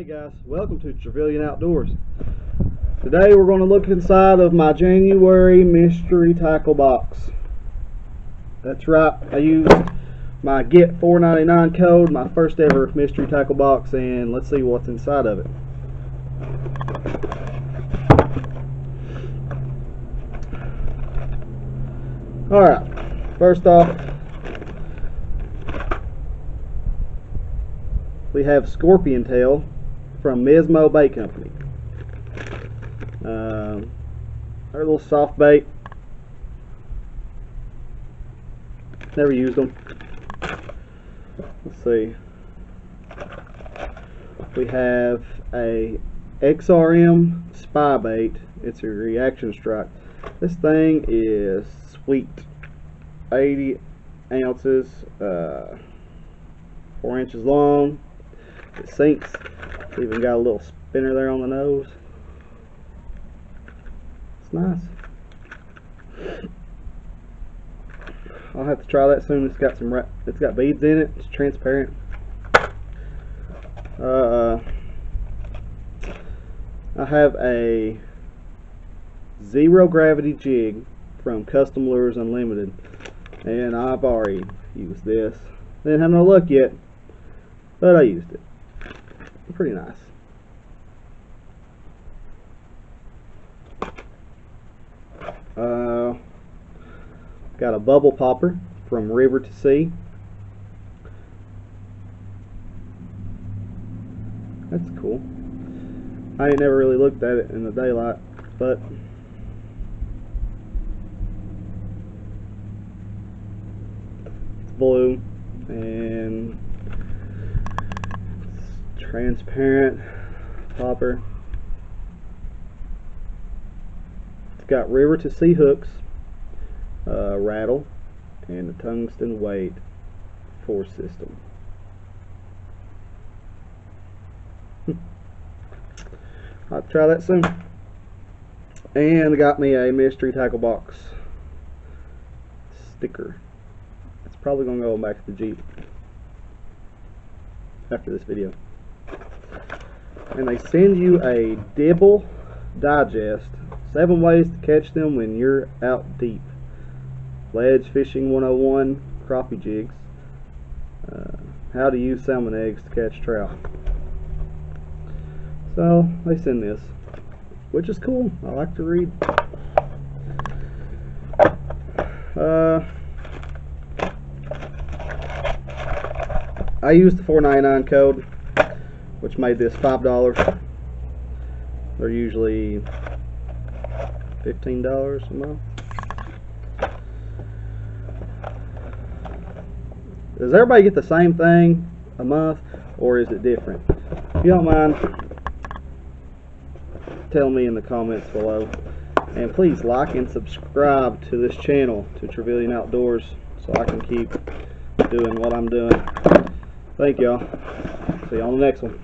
Hey guys, welcome to Trevelyan Outdoors. Today we're going to look inside of my January mystery tackle box. That's right, I used my Get $4.99 code, my first ever mystery tackle box, and let's see what's inside of it. Alright, first off, we have Scorpion Tail from Mismo Bait Company. They're a little soft bait. Never used them. Let's see. We have a XRM spy bait. It's a reaction strike. This thing is sweet. 80 ounces, 4 inches long. It sinks. It's even got a little spinner there on the nose. It's nice. I'll have to try that soon. It's got beads in it. It's transparent. I have a zero gravity jig from Custom Lures Unlimited, and I've already used this. Didn't have no luck yet, but I used it. Pretty nice. Got a bubble popper from River to Sea. That's cool. I ain't never really looked at it in the daylight, but it's blue and it's transparent popper. It's got River to Sea hooks, rattle, and a tungsten weight force system. I'll try that soon. And got me a mystery tackle box sticker. It's probably gonna go back to the Jeep after this video. And they send you a Dibble Digest, 7 ways to catch them when you're out deep. Ledge Fishing 101, crappie jigs, how to use salmon eggs to catch trout. So they send this, which is cool. I like to read. I used the $4.99 code, which made this $5. They're usually $15 a month. Does everybody get the same thing a month, or is it different? If you don't mind, tell me in the comments below. And please like and subscribe to this channel, to Trevelyan Outdoors, so I can keep doing what I'm doing. Thank y'all. See you on the next one.